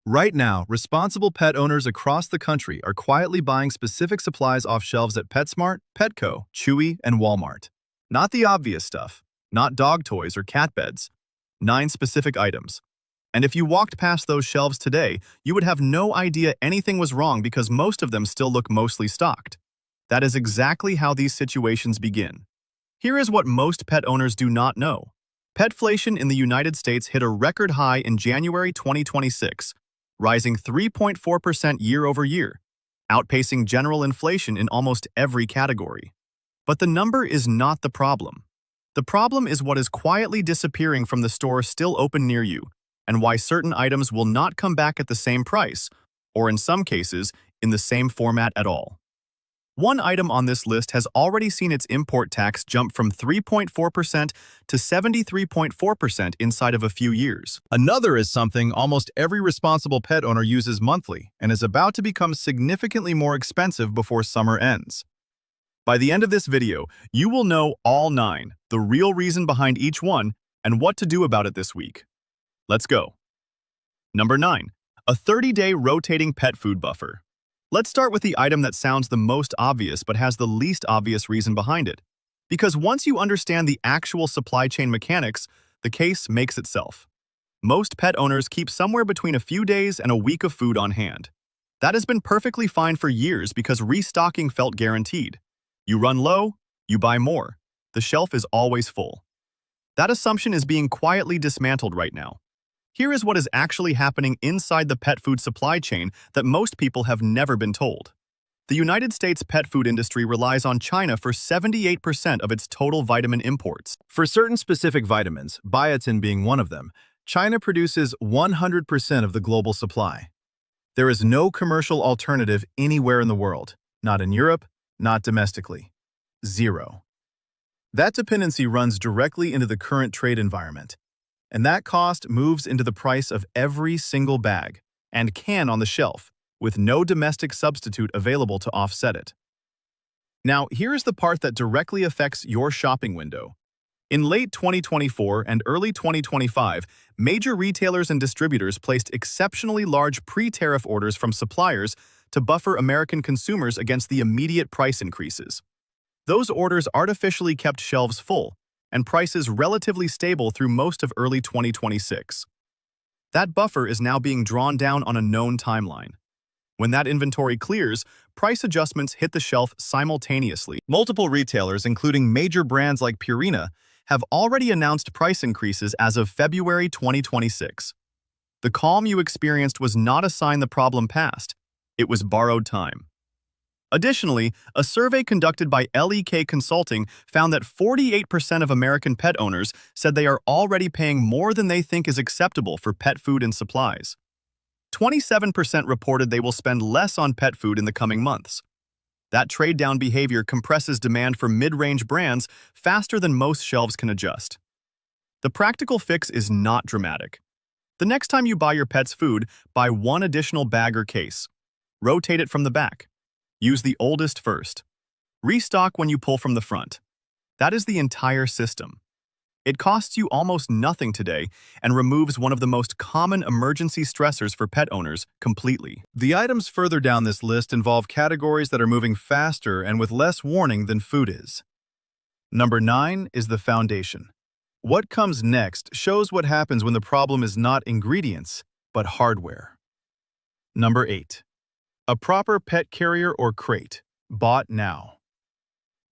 Right now, responsible pet owners across the country are quietly buying specific supplies off shelves at PetSmart, Petco, Chewy, and Walmart. Not the obvious stuff, not dog toys or cat beds. 9 specific items. And if you walked past those shelves today, you would have no idea anything was wrong because most of them still look mostly stocked. That is exactly how these situations begin. Here is what most pet owners do not know. Petflation in the United States hit a record high in January 2026, rising 3.4% year over year, outpacing general inflation in almost every category. But the number is not the problem. The problem is what is quietly disappearing from the store still open near you, and why certain items will not come back at the same price, or in some cases, in the same format at all. One item on this list has already seen its import tax jump from 3.4% to 73.4% inside of a few years. Another is something almost every responsible pet owner uses monthly and is about to become significantly more expensive before summer ends. By the end of this video, you will know all 9, the real reason behind each one, and what to do about it this week. Let's go. Number 9. A 30-day rotating pet food buffer. Let's start with the item that sounds the most obvious but has the least obvious reason behind it. Because once you understand the actual supply chain mechanics, the case makes itself. Most pet owners keep somewhere between a few days and a week of food on hand. That has been perfectly fine for years because restocking felt guaranteed. You run low, you buy more. The shelf is always full. That assumption is being quietly dismantled right now. Here is what is actually happening inside the pet food supply chain that most people have never been told. The United States pet food industry relies on China for 78% of its total vitamin imports. For certain specific vitamins, biotin being one of them, China produces 100% of the global supply. There is no commercial alternative anywhere in the world, not in Europe, not domestically. Zero. That dependency runs directly into the current trade environment. And that cost moves into the price of every single bag and can on the shelf, with no domestic substitute available to offset it. Now, here is the part that directly affects your shopping window. In late 2024 and early 2025, major retailers and distributors placed exceptionally large pre-tariff orders from suppliers to buffer American consumers against the immediate price increases. Those orders artificially kept shelves full, and prices relatively stable through most of early 2026. That buffer is now being drawn down on a known timeline. When that inventory clears, price adjustments hit the shelf simultaneously. Multiple retailers, including major brands like Purina, have already announced price increases as of February 2026. The calm you experienced was not a sign the problem passed. It was borrowed time. Additionally, a survey conducted by LEK Consulting found that 48% of American pet owners said they are already paying more than they think is acceptable for pet food and supplies. 27% reported they will spend less on pet food in the coming months. That trade-down behavior compresses demand for mid-range brands faster than most shelves can adjust. The practical fix is not dramatic. The next time you buy your pet's food, buy one additional bag or case. Rotate it from the back. Use the oldest first. Restock when you pull from the front. That is the entire system. It costs you almost nothing today and removes one of the most common emergency stressors for pet owners completely. The items further down this list involve categories that are moving faster and with less warning than food is. Number 9 is the foundation. What comes next shows what happens when the problem is not ingredients, but hardware. Number 8. A proper pet carrier or crate, bought now.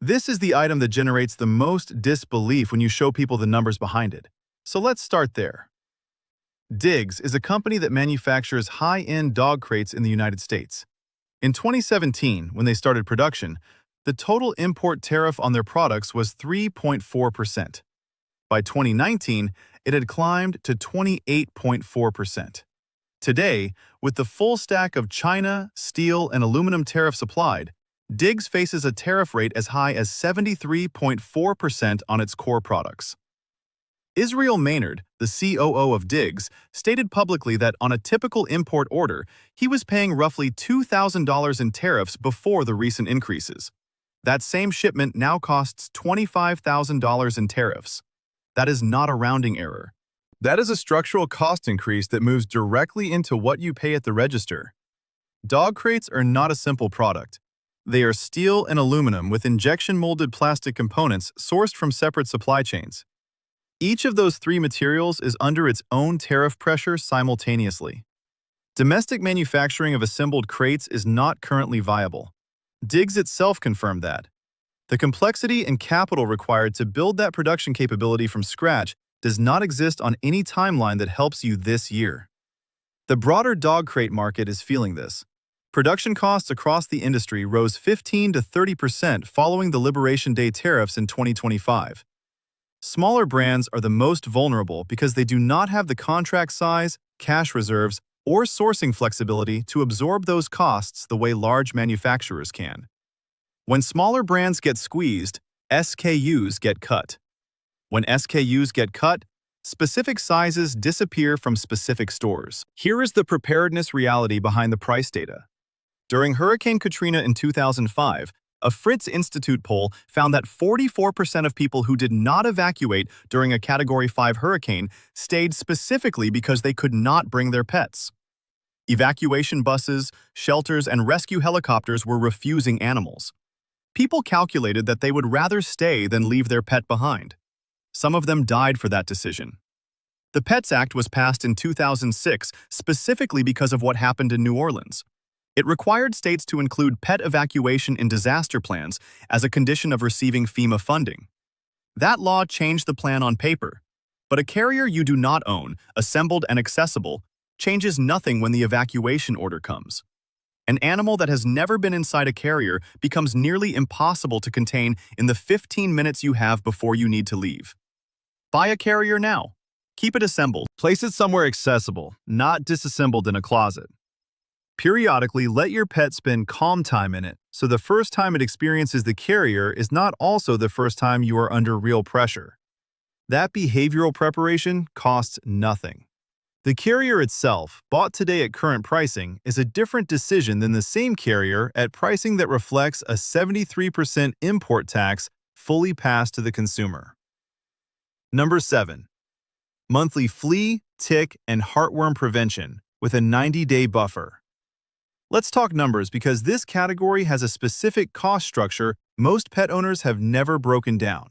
This is the item that generates the most disbelief when you show people the numbers behind it. So let's start there. Diggs is a company that manufactures high-end dog crates in the United States. In 2017, when they started production, the total import tariff on their products was 3.4%. By 2019, it had climbed to 28.4%. Today, with the full stack of China, steel, and aluminum tariffs applied, Diggs faces a tariff rate as high as 73.4% on its core products. Israel Maynard, the COO of Diggs, stated publicly that on a typical import order, he was paying roughly $2,000 in tariffs before the recent increases. That same shipment now costs $25,000 in tariffs. That is not a rounding error. That is a structural cost increase that moves directly into what you pay at the register. Dog crates are not a simple product. They are steel and aluminum with injection-molded plastic components sourced from separate supply chains. Each of those three materials is under its own tariff pressure simultaneously. Domestic manufacturing of assembled crates is not currently viable. Diggs itself confirmed that. The complexity and capital required to build that production capability from scratch does not exist on any timeline that helps you this year. The broader dog crate market is feeling this. Production costs across the industry rose 15 to 30% following the Liberation Day tariffs in 2025. Smaller brands are the most vulnerable because they do not have the contract size, cash reserves, or sourcing flexibility to absorb those costs the way large manufacturers can. When smaller brands get squeezed, SKUs get cut. When SKUs get cut, specific sizes disappear from specific stores. Here is the preparedness reality behind the price data. During Hurricane Katrina in 2005, a Fritz Institute poll found that 44% of people who did not evacuate during a Category 5 hurricane stayed specifically because they could not bring their pets. Evacuation buses, shelters, and rescue helicopters were refusing animals. People calculated that they would rather stay than leave their pet behind. Some of them died for that decision. The Pets Act was passed in 2006 specifically because of what happened in New Orleans. It required states to include pet evacuation in disaster plans as a condition of receiving FEMA funding. That law changed the plan on paper, but a carrier you do not own, assembled and accessible, changes nothing when the evacuation order comes. An animal that has never been inside a carrier becomes nearly impossible to contain in the 15 minutes you have before you need to leave. Buy a carrier now. Keep it assembled. Place it somewhere accessible, not disassembled in a closet. Periodically, let your pet spend calm time in it, so the first time it experiences the carrier is not also the first time you are under real pressure. That behavioral preparation costs nothing. The carrier itself, bought today at current pricing, is a different decision than the same carrier at pricing that reflects a 73% import tax fully passed to the consumer. Number 7. Monthly flea, tick, and heartworm prevention with a 90-day buffer. Let's talk numbers because this category has a specific cost structure most pet owners have never broken down.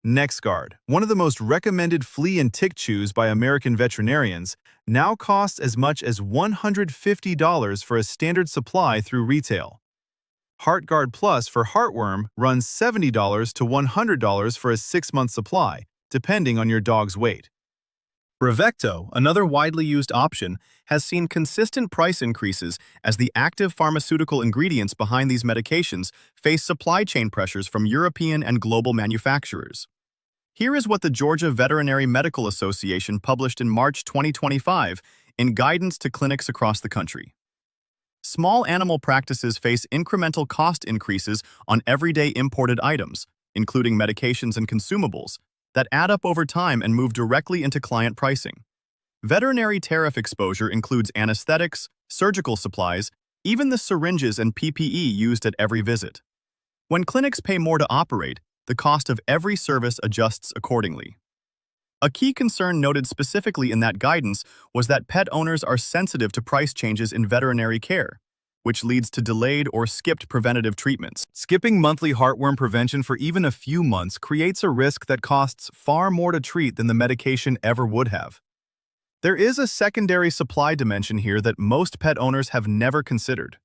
NexGard, one of the most recommended flea and tick chews by American veterinarians, now costs as much as $150 for a standard supply through retail. HeartGuard Plus for heartworm runs $70 to $100 for a 6-month supply, depending on your dog's weight. Bravecto, another widely used option, has seen consistent price increases as the active pharmaceutical ingredients behind these medications face supply chain pressures from European and global manufacturers. Here is what the Georgia Veterinary Medical Association published in March 2025 in guidance to clinics across the country. Small animal practices face incremental cost increases on everyday imported items, including medications and consumables, that add up over time and move directly into client pricing. Veterinary tariff exposure includes anesthetics, surgical supplies, even the syringes and PPE used at every visit. When clinics pay more to operate, the cost of every service adjusts accordingly. A key concern noted specifically in that guidance was that pet owners are sensitive to price changes in veterinary care, which leads to delayed or skipped preventative treatments. Skipping monthly heartworm prevention for even a few months creates a risk that costs far more to treat than the medication ever would have. There is a secondary supply dimension here that most pet owners have never considered.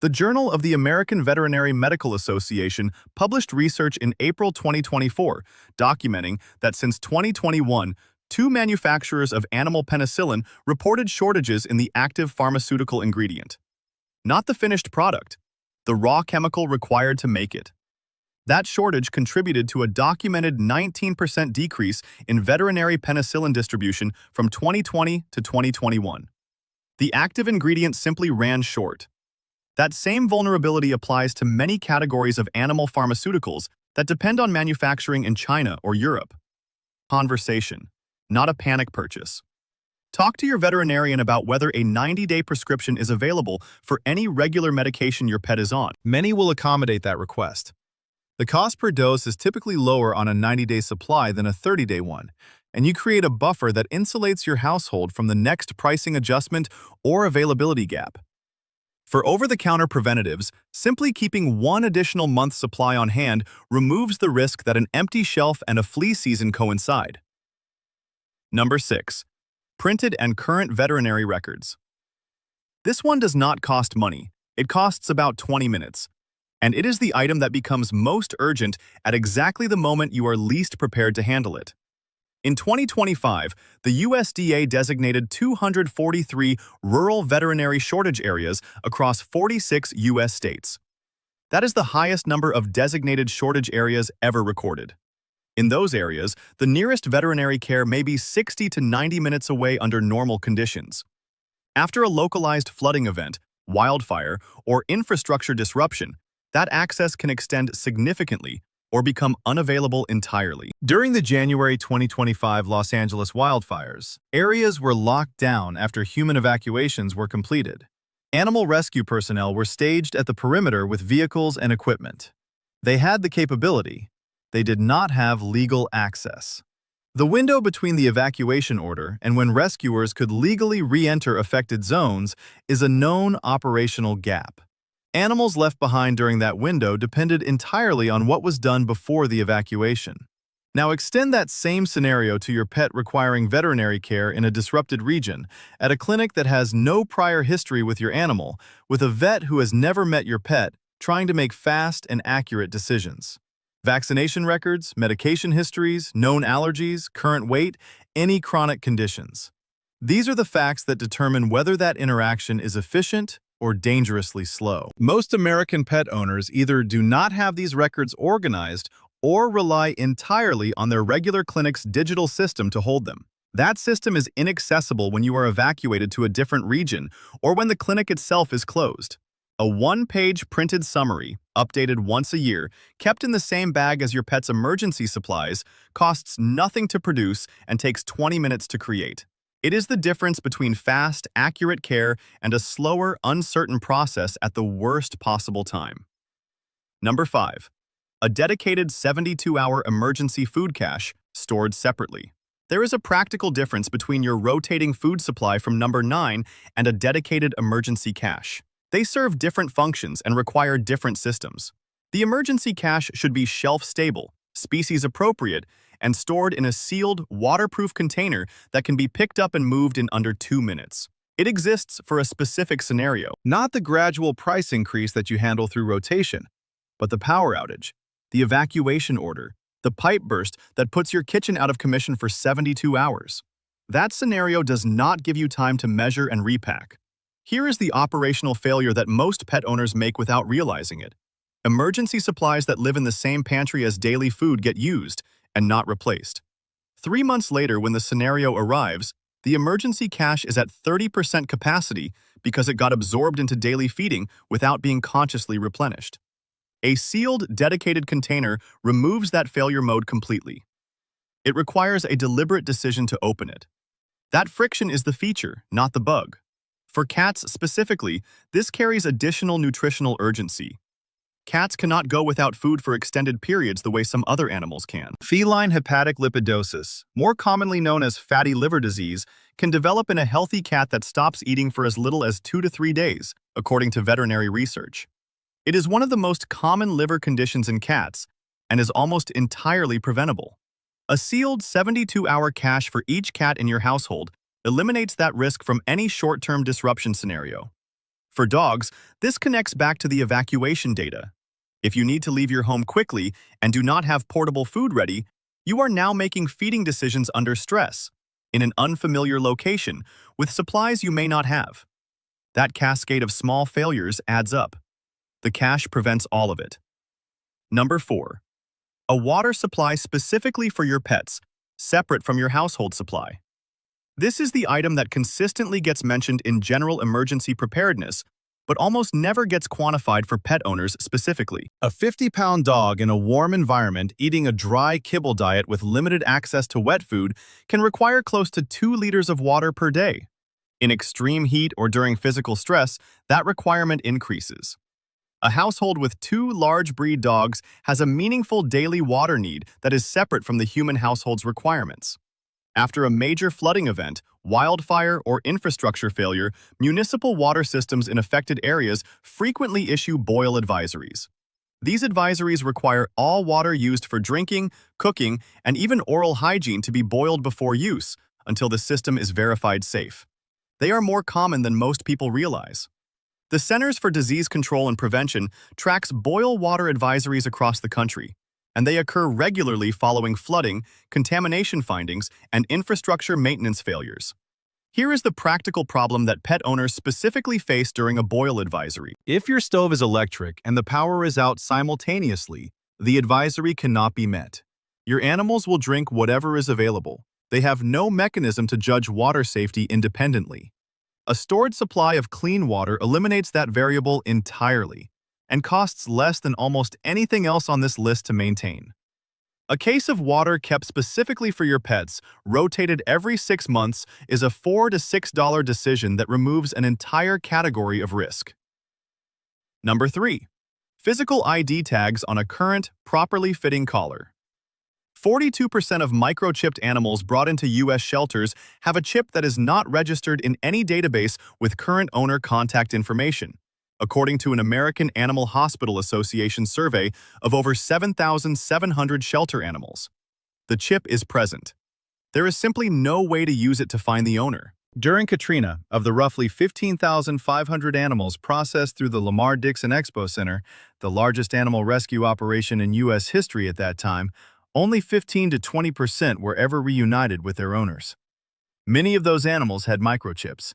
The Journal of the American Veterinary Medical Association published research in April 2024 documenting that since 2021, 2 manufacturers of animal penicillin reported shortages in the active pharmaceutical ingredient. Not the finished product, the raw chemical required to make it. That shortage contributed to a documented 19% decrease in veterinary penicillin distribution from 2020 to 2021. The active ingredient simply ran short. That same vulnerability applies to many categories of animal pharmaceuticals that depend on manufacturing in China or Europe. Conversation, not a panic purchase. Talk to your veterinarian about whether a 90-day prescription is available for any regular medication your pet is on. Many will accommodate that request. The cost per dose is typically lower on a 90-day supply than a 30-day one, and you create a buffer that insulates your household from the next pricing adjustment or availability gap. For over-the-counter preventatives, simply keeping one additional month's supply on hand removes the risk that an empty shelf and a flea season coincide. Number 6. Printed and current veterinary records. This one does not cost money. It costs about 20 minutes. And it is the item that becomes most urgent at exactly the moment you are least prepared to handle it. In 2025, the USDA designated 243 rural veterinary shortage areas across 46 U.S. states. That is the highest number of designated shortage areas ever recorded. In those areas, the nearest veterinary care may be 60 to 90 minutes away under normal conditions. After a localized flooding event, wildfire, or infrastructure disruption, that access can extend significantly or become unavailable entirely. During the January 2025 Los Angeles wildfires, areas were locked down after human evacuations were completed. Animal rescue personnel were staged at the perimeter with vehicles and equipment. They had the capability. They did not have legal access. The window between the evacuation order and when rescuers could legally re-enter affected zones is a known operational gap. Animals left behind during that window depended entirely on what was done before the evacuation. Now extend that same scenario to your pet requiring veterinary care in a disrupted region, at a clinic that has no prior history with your animal, with a vet who has never met your pet, trying to make fast and accurate decisions. Vaccination records, medication histories, known allergies, current weight, any chronic conditions. These are the facts that determine whether that interaction is efficient or dangerously slow. Most American pet owners either do not have these records organized or rely entirely on their regular clinic's digital system to hold them. That system is inaccessible when you are evacuated to a different region or when the clinic itself is closed. A one-page printed summary, updated once a year, kept in the same bag as your pet's emergency supplies, costs nothing to produce and takes 20 minutes to create. It is the difference between fast, accurate care and a slower, uncertain process at the worst possible time. Number 5. A dedicated 72-hour emergency food cache stored separately. There is a practical difference between your rotating food supply from number 9 and a dedicated emergency cache. They serve different functions and require different systems. The emergency cache should be shelf-stable, species-appropriate, and stored in a sealed, waterproof container that can be picked up and moved in under 2 minutes. It exists for a specific scenario, not the gradual price increase that you handle through rotation, but the power outage, the evacuation order, the pipe burst that puts your kitchen out of commission for 72 hours. That scenario does not give you time to measure and repack. Here is the operational failure that most pet owners make without realizing it. Emergency supplies that live in the same pantry as daily food get used and not replaced. 3 months later, when the scenario arrives, the emergency cache is at 30% capacity because it got absorbed into daily feeding without being consciously replenished. A sealed, dedicated container removes that failure mode completely. It requires a deliberate decision to open it. That friction is the feature, not the bug. For cats specifically, this carries additional nutritional urgency. Cats cannot go without food for extended periods the way some other animals can. Feline hepatic lipidosis, more commonly known as fatty liver disease, can develop in a healthy cat that stops eating for as little as 2 to 3 days, according to veterinary research. It is one of the most common liver conditions in cats and is almost entirely preventable. A sealed 72-hour cache for each cat in your household eliminates that risk from any short-term disruption scenario. For dogs, this connects back to the evacuation data. If you need to leave your home quickly and do not have portable food ready, you are now making feeding decisions under stress, in an unfamiliar location, with supplies you may not have. That cascade of small failures adds up. The cache prevents all of it. Number 4. A water supply specifically for your pets, separate from your household supply. This is the item that consistently gets mentioned in general emergency preparedness, but almost never gets quantified for pet owners specifically. A 50-pound dog in a warm environment eating a dry kibble diet with limited access to wet food can require close to 2 liters of water per day. In extreme heat or during physical stress, that requirement increases. A household with 2 large breed dogs has a meaningful daily water need that is separate from the human household's requirements. After a major flooding event, wildfire, or infrastructure failure, municipal water systems in affected areas frequently issue boil advisories. These advisories require all water used for drinking, cooking, and even oral hygiene to be boiled before use until the system is verified safe. They are more common than most people realize. The Centers for Disease Control and Prevention tracks boil water advisories across the country, and they occur regularly following flooding, contamination findings, and infrastructure maintenance failures. Here is the practical problem that pet owners specifically face during a boil advisory. If your stove is electric and the power is out simultaneously, the advisory cannot be met. Your animals will drink whatever is available. They have no mechanism to judge water safety independently. A stored supply of clean water eliminates that variable entirely and costs less than almost anything else on this list to maintain. A case of water kept specifically for your pets, rotated every 6 months, is a $4 to $6 decision that removes an entire category of risk. Number 3. Physical ID tags on a current, properly fitting collar. 42% of microchipped animals brought into U.S. shelters have a chip that is not registered in any database with current owner contact information, according to an American Animal Hospital Association survey of over 7,700 shelter animals. The chip is present. There is simply no way to use it to find the owner. During Katrina, of the roughly 15,500 animals processed through the Lamar-Dixon Expo Center, the largest animal rescue operation in U.S. history at that time, only 15 to 20% were ever reunited with their owners. Many of those animals had microchips.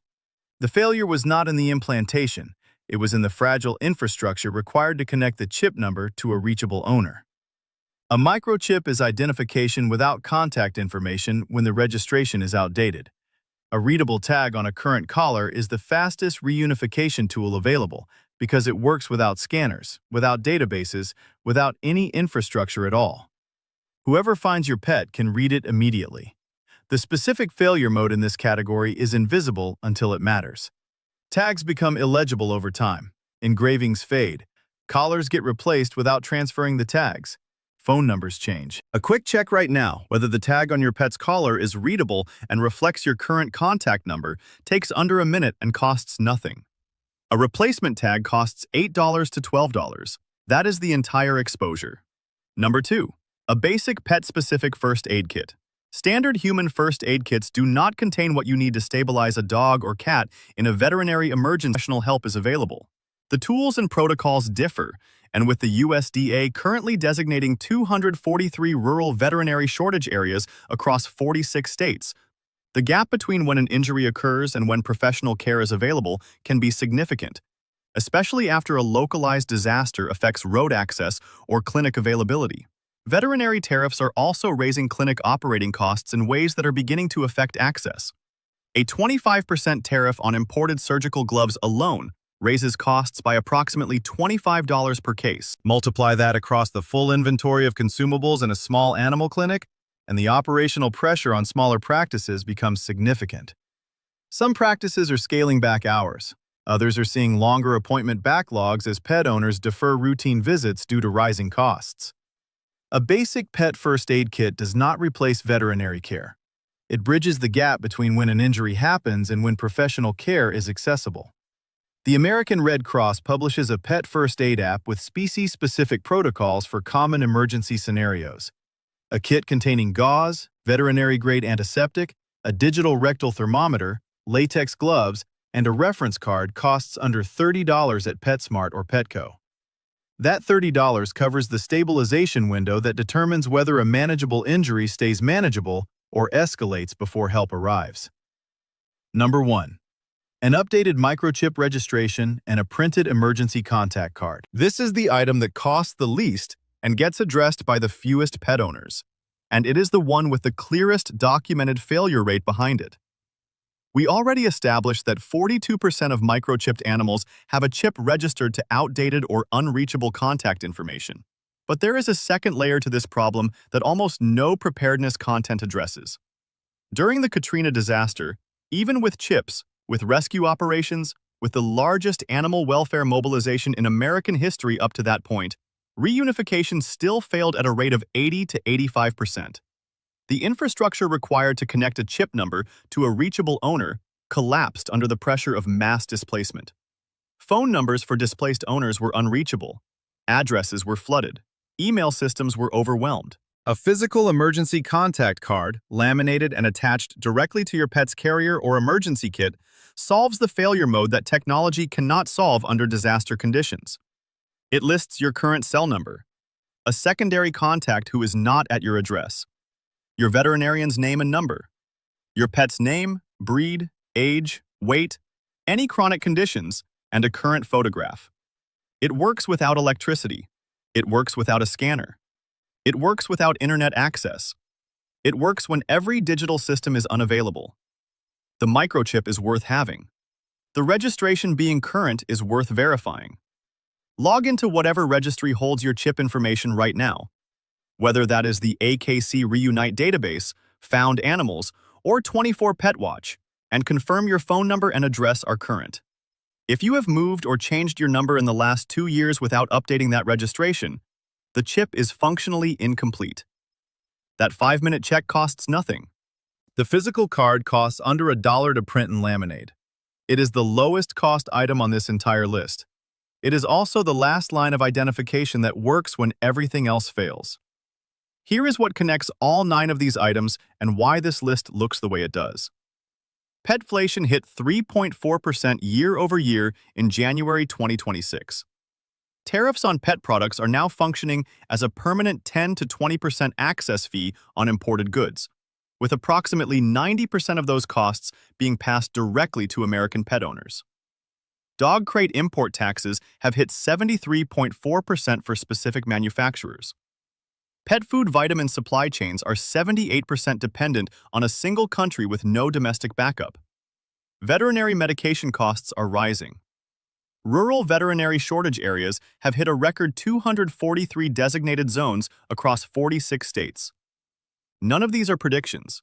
The failure was not in the implantation. It was in the fragile infrastructure required to connect the chip number to a reachable owner. A microchip is identification without contact information when the registration is outdated. A readable tag on a current collar is the fastest reunification tool available because it works without scanners, without databases, without any infrastructure at all. Whoever finds your pet can read it immediately. The specific failure mode in this category is invisible until it matters. Tags become illegible over time. Engravings fade. Collars get replaced without transferring the tags. Phone numbers change. A quick check right now whether the tag on your pet's collar is readable and reflects your current contact number takes under a minute and costs nothing. A replacement tag costs $8 to $12. That is the entire exposure. Number 2. A basic pet-specific first aid kit. Standard human first aid kits do not contain what you need to stabilize a dog or cat in a veterinary emergency. Professional help is available. The tools and protocols differ, and with the USDA currently designating 243 rural veterinary shortage areas across 46 states, the gap between when an injury occurs and when professional care is available can be significant, especially after a localized disaster affects road access or clinic availability. Veterinary tariffs are also raising clinic operating costs in ways that are beginning to affect access. A 25% tariff on imported surgical gloves alone raises costs by approximately $25 per case. Multiply that across the full inventory of consumables in a small animal clinic, and the operational pressure on smaller practices becomes significant. Some practices are scaling back hours. Others are seeing longer appointment backlogs as pet owners defer routine visits due to rising costs. A basic pet first aid kit does not replace veterinary care. It bridges the gap between when an injury happens and when professional care is accessible. The American Red Cross publishes a pet first aid app with species-specific protocols for common emergency scenarios. A kit containing gauze, veterinary-grade antiseptic, a digital rectal thermometer, latex gloves, and a reference card costs under $30 at PetSmart or Petco. That $30 covers the stabilization window that determines whether a manageable injury stays manageable or escalates before help arrives. Number 1. An updated microchip registration and a printed emergency contact card. This is the item that costs the least and gets addressed by the fewest pet owners, and it is the one with the clearest documented failure rate behind it. We already established that 42% of microchipped animals have a chip registered to outdated or unreachable contact information. But there is a second layer to this problem that almost no preparedness content addresses. During the Katrina disaster, even with chips, with rescue operations, with the largest animal welfare mobilization in American history up to that point, reunification still failed at a rate of 80 to 85%. The infrastructure required to connect a chip number to a reachable owner collapsed under the pressure of mass displacement. Phone numbers for displaced owners were unreachable. Addresses were flooded. Email systems were overwhelmed. A physical emergency contact card, laminated and attached directly to your pet's carrier or emergency kit, solves the failure mode that technology cannot solve under disaster conditions. It lists your current cell number, a secondary contact who is not at your address, your veterinarian's name and number, your pet's name, breed, age, weight, any chronic conditions, and a current photograph. It works without electricity. It works without a scanner. It works without internet access. It works when every digital system is unavailable. The microchip is worth having. The registration being current is worth verifying. Log into whatever registry holds your chip information right now, whether that is the AKC Reunite database, Found Animals, or 24 Pet Watch, and confirm your phone number and address are current. If you have moved or changed your number in the last 2 years without updating that registration, the chip is functionally incomplete. That 5-minute check costs nothing. The physical card costs under $1 to print and laminate. It is the lowest cost item on this entire list. It is also the last line of identification that works when everything else fails. Here is what connects all 9 of these items and why this list looks the way it does. Petflation hit 3.4% year-over-year in January 2026. Tariffs on pet products are now functioning as a permanent 10 to 20% access fee on imported goods, with approximately 90% of those costs being passed directly to American pet owners. Dog crate import taxes have hit 73.4% for specific manufacturers. Pet food vitamin supply chains are 78% dependent on a single country with no domestic backup. Veterinary medication costs are rising. Rural veterinary shortage areas have hit a record 243 designated zones across 46 states. None of these are predictions.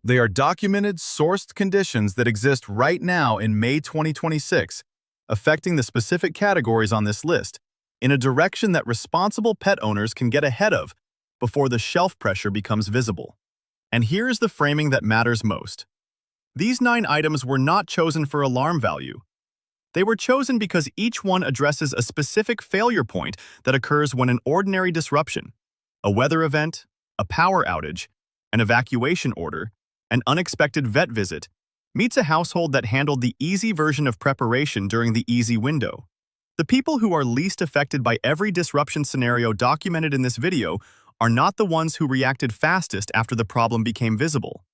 They are documented, sourced conditions that exist right now in May 2026, affecting the specific categories on this list in a direction that responsible pet owners can get ahead of before the shelf pressure becomes visible. And here's the framing that matters most. These 9 items were not chosen for alarm value. They were chosen because each one addresses a specific failure point that occurs when an ordinary disruption, a weather event, a power outage, an evacuation order, an unexpected vet visit, meets a household that handled the easy version of preparation during the easy window. The people who are least affected by every disruption scenario documented in this video are not the ones who reacted fastest after the problem became visible.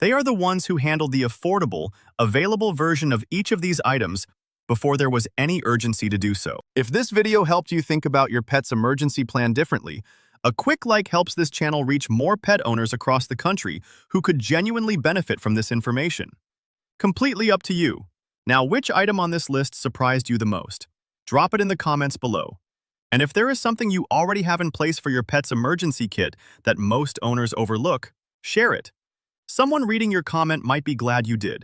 They are the ones who handled the affordable, available version of each of these items before there was any urgency to do so. If this video helped you think about your pet's emergency plan differently, a quick like helps this channel reach more pet owners across the country who could genuinely benefit from this information. Completely up to you. Now, which item on this list surprised you the most? Drop it in the comments below. And if there is something you already have in place for your pet's emergency kit that most owners overlook, share it. Someone reading your comment might be glad you did.